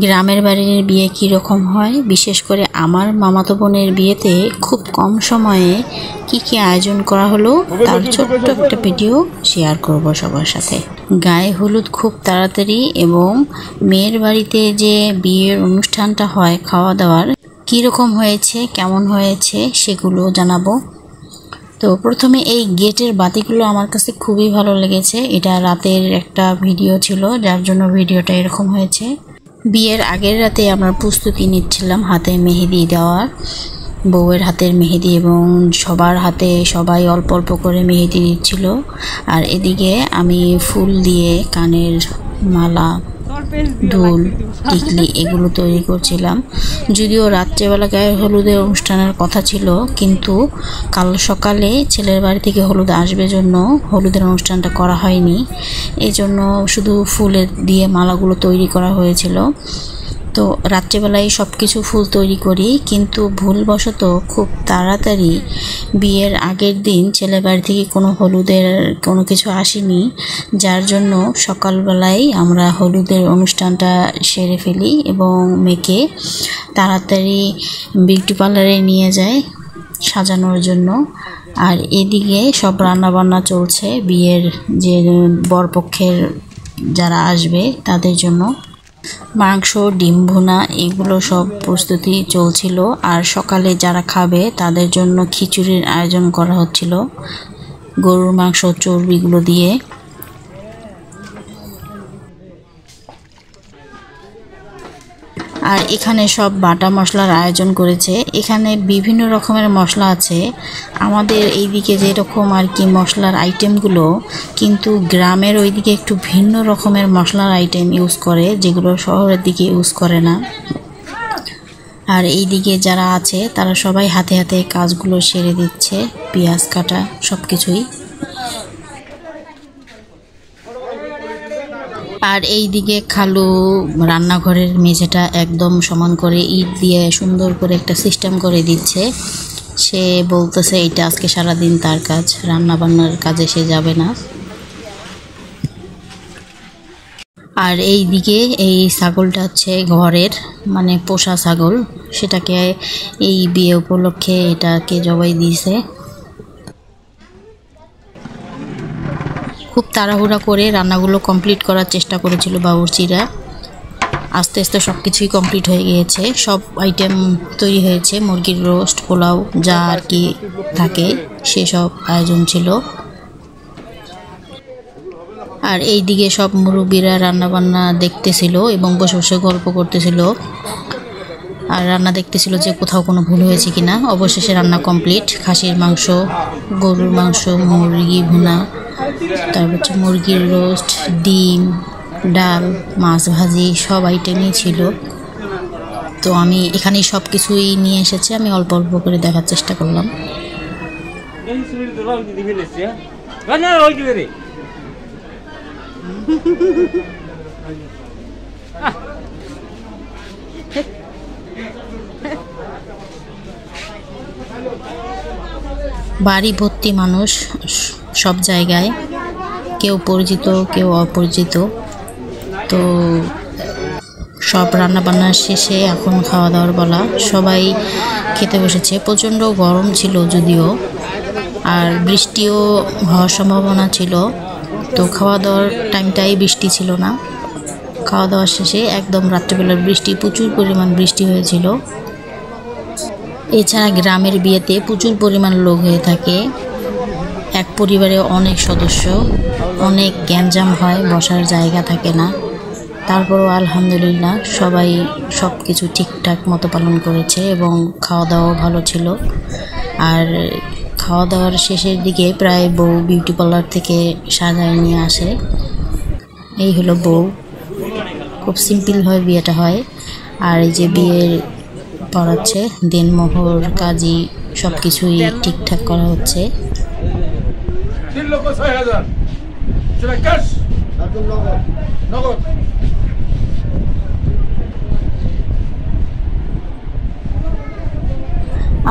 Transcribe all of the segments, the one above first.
গ্রামের বাড়ির বিয়ে কি রকম হয়, বিশেষ করে আমার মামাতো বোনের বিয়েতে খুব কম সময়ে কি আয়োজন করা হলো তার ছোট্ট একটা ভিডিও শেয়ার করব সবার সাথে। গায়ে হলুদ খুব তাড়াতাড়ি এবং মেয়ের বাড়িতে যে বিয়ের অনুষ্ঠানটা হয় খাওয়া দাওয়ার কি রকম হয়েছে, কেমন হয়েছে সেগুলো জানাবো। তো প্রথমে এই গেটের বাতিগুলো আমার কাছে খুবই ভালো লেগেছে। এটা রাতের একটা ভিডিও ছিল, যার জন্য ভিডিওটা এরকম হয়েছে। বিয়ের আগের রাতে আমরা প্রস্তুতি নিচ্ছিলাম হাতে মেহেদি দেওয়ার, বউয়ের হাতের মেহেদি, এবং সবার হাতে সবাই অল্প অল্প করে মেহেদি দিচ্ছিল। আর এদিকে আমি ফুল দিয়ে কানের মালা, দুল, টিকলি এগুলো তৈরি করছিলাম। যদিও রাত্রেবেলা গায়ে হলুদের অনুষ্ঠানের কথা ছিল, কিন্তু কাল সকালে ছেলের বাড়ি থেকে হলুদ আসবে জন্য হলুদের অনুষ্ঠানটা করা হয়নি। এই জন্য শুধু ফুলের দিয়ে মালাগুলো তৈরি করা হয়েছিল। তো রাত্রেবেলায় সব কিছু ফুল তৈরি করি, কিন্তু ভুলবশত খুব তাড়াতাড়ি বিয়ের আগের দিন ছেলের বাড়ি থেকে কোনো হলুদের কোনো কিছু আসেনি, যার জন্য সকালবেলায় আমরা হলুদের অনুষ্ঠানটা সেরে ফেলি এবং মেয়েকে তাড়াতাড়ি বিউটি পার্লারে নিয়ে যায় সাজানোর জন্য। আর এদিকে সব রান্নাবান্না চলছে বিয়ের যে বরপক্ষের যারা আসবে তাদের জন্য। মাংস, ডিম ভুনা এগুলো সব প্রস্তুতি চলছিল। আর সকালে যারা খাবে তাদের জন্য খিচুড়ির আয়োজন করা হচ্ছিল গরুর মাংস চর্বিগুলো দিয়ে। আর এখানে সব বাটা মশলার আয়োজন করেছে। এখানে বিভিন্ন রকমের মশলা আছে, আমাদের এইদিকে যেরকম আর কি মশলার আইটেমগুলো, কিন্তু গ্রামের ওইদিকে একটু ভিন্ন রকমের মশলার আইটেম ইউজ করে, যেগুলো শহরের দিকে ইউজ করে না। আর এইদিকে যারা আছে তারা সবাই হাতে হাতে কাজগুলো সেরে দিচ্ছে, পেঁয়াজ কাটা সব কিছুই। আর এই দিকে খালু রান্নাঘরের মেঝেটা একদম সমান করে ইট দিয়ে সুন্দর করে একটা সিস্টেম করে দিচ্ছে। সে বলতেছে এটা আজকে সারাদিন তার কাজ, রান্না বান্নার কাজে সে যাবে না। আর এই দিকে এই ছাগলটা হচ্ছে ঘরের, মানে পোষা ছাগল, সেটাকে এই বিয়ে উপলক্ষে এটাকে জবাই দিয়েছে। খুব তাড়াহুড়া করে রান্নাগুলো কমপ্লিট করার চেষ্টা করেছিল বাবুর্চিরা। আস্তে আস্তে সব কিছুই কমপ্লিট হয়ে গিয়েছে, সব আইটেম তৈরি হয়েছে। মুরগির রোস্ট, পোলাও যা আর কি থাকে সেসব আয়োজন ছিল। আর এই দিকে সব মুরব্বীরা রান্নাবান্না দেখতেছিল এবং বসে বসে গল্প করতেছিল আর রান্না দেখতেছিল যে কোথাও কোনো ভুল হয়েছে কিনা। অবশেষে রান্না কমপ্লিট। খাসির মাংস, গরুর মাংস, মুরগি ভুনা, তারপর হচ্ছে মুরগির রোস্ট, ডিম, ডাল, মাছ ভাজি সব আইটেমই ছিল। তো আমি এখানে সব কিছুই নিয়ে এসেছি, আমি অল্প অল্প করে দেখার চেষ্টা করলাম। বাড়ি ভর্তি মানুষ সব জায়গায়, কেউ পরিচিত কেউ অপরিচিত। তো সব রান্নাবান্না শেষে এখন খাওয়া দাওয়ার বলা, সবাই খেতে বসেছে। প্রচণ্ড গরম ছিল যদিও, আর বৃষ্টিও হওয়ার সম্ভাবনা ছিল। তো খাওয়া দাওয়ার টাইমটাই বৃষ্টি ছিল না। খাওয়া দাওয়ার শেষে একদম রাত্রেবেলার বৃষ্টি, প্রচুর পরিমাণ বৃষ্টি হয়েছিল। এছাড়া গ্রামের বিয়েতে প্রচুর পরিমাণ লোক হয়ে থাকে, এক পরিবারে অনেক সদস্য, অনেক গ্যাঞ্জাম হয়, বসার জায়গা থাকে না। তারপরও আলহামদুলিল্লাহ সবাই সব কিছু ঠিকঠাক মতো পালন করেছে এবং খাওয়া দাওয়াও ভালো ছিল। আর খাওয়া দাওয়ার শেষের দিকে প্রায় বউ বিউটি পার্লার থেকে সাজায় নিয়ে আসে। এই হলো বউ। খুব সিম্পলভাবে বিয়েটা হয়। আর এই যে বিয়ের পড়াচ্ছে, দেনমোহর, কাজী সব কিছুই ঠিকঠাক করা হচ্ছে।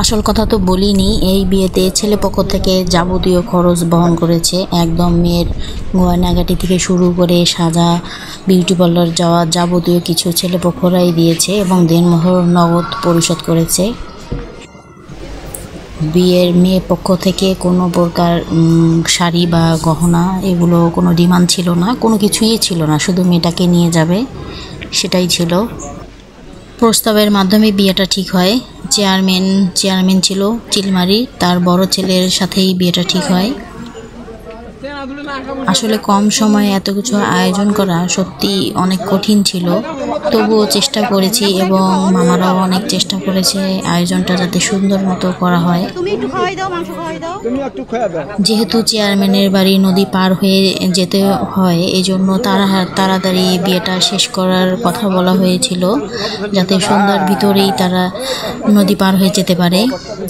আসল কথা তো বলিনি, এই বিয়েতে ছেলেপক্ষ থেকে যাবতীয় খরচ বহন করেছে। একদম মেয়ের গয়নাগাটি থেকে শুরু করে সাজা, বিউটি পার্লার যাওয়া, যাবতীয় কিছু ছেলেপক্ষরাই দিয়েছে এবং দেনমোহর নগদ পরিশোধ করেছে। বিয়ের মেয়ে পক্ষ থেকে কোনো প্রকার শাড়ি বা গহনা এগুলো কোনো ডিমান্ড ছিল না, কোনো কিছুই ছিল না, শুধু মেয়েটাকে নিয়ে যাবে সেটাই ছিল। প্রস্তাবের মাধ্যমে বিয়েটা ঠিক হয়। চেয়ারম্যান ছিল চিলমারি, তার বড় ছেলের সাথেই বিয়েটা ঠিক হয়। আসলে কম সময়ে এত কিছু আয়োজন করা সত্যি অনেক কঠিন ছিল, তবুও চেষ্টা করেছি এবং মামারাও অনেক চেষ্টা করেছে আয়োজনটা যাতে সুন্দর মতো করা হয়। যেহেতু চেয়ারম্যানের বাড়ি নদী পার হয়ে যেতে হয়, এই জন্য তাড়াতাড়ি বিয়েটা শেষ করার কথা বলা হয়েছিল, যাতে সন্ধ্যার ভিতরেই তারা নদী পার হয়ে যেতে পারে।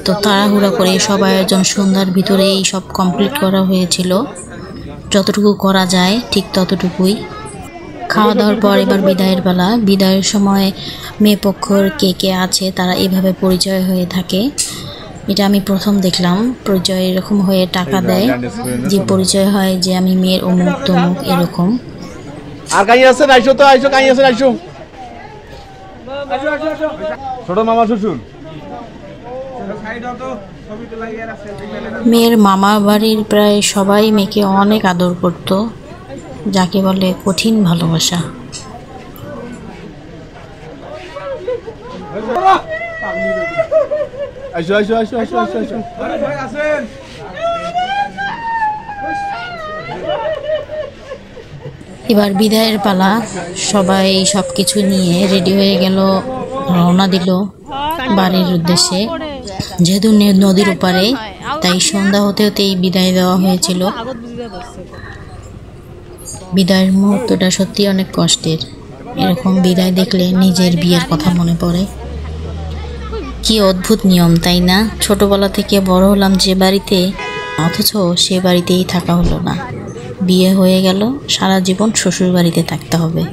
তো তাড়াহুড়া করে সব আয়োজন সন্ধ্যার ভিতরেই সব কমপ্লিট করা হয়েছিল, যতটুকু করা যায় ঠিক ততটুকুই। খাওয়া দাওয়ার পর এবার বিদায়ের বেলা। বিদায়ের সময় মেয়ে পক্ষর কে কে আছে তারা এভাবে পরিচয় হয়ে থাকে। এটা আমি প্রথম দেখলাম, পরিচয় এরকম হয়ে টাকা দেয়, যে পরিচয় হয় যে আমি মেয়ের অমুক তমুক এরকম। আর কাই আছেন আইসো তো, আইসো কাই আছেন আইসো। ছোট মামা শ্বশুর। মেয়ের মামা বাড়ির প্রায় সবাই মেয়েকে অনেক আদর করত, যাকে বলে কঠিন ভালোবাসা। আইসো আইসো আইসো আইসো আইসো আইসো। এবার বিদায়ের পালা, সবাই সব কিছু নিয়ে রেডি হয়ে গেল, রওনা দিল বাড়ির উদ্দেশ্যে। যেহেতু নদীর ওপারে, তাই সন্ধ্যা হতে হতেই বিদায় দেওয়া হয়েছিল। বিদায়ের মুহূর্তটা সত্যি অনেক কষ্টের। এরকম বিদায় দেখলে নিজের বিয়ের কথা মনে পড়ে। কি অদ্ভুত নিয়ম, তাই না? ছোটবেলা থেকে বড় হলাম যে বাড়িতে, অথচ সে বাড়িতেই থাকা হলো না। বিয়ে হয়ে গেল, সারা জীবন শ্বশুর বাড়িতে থাকতে হবে।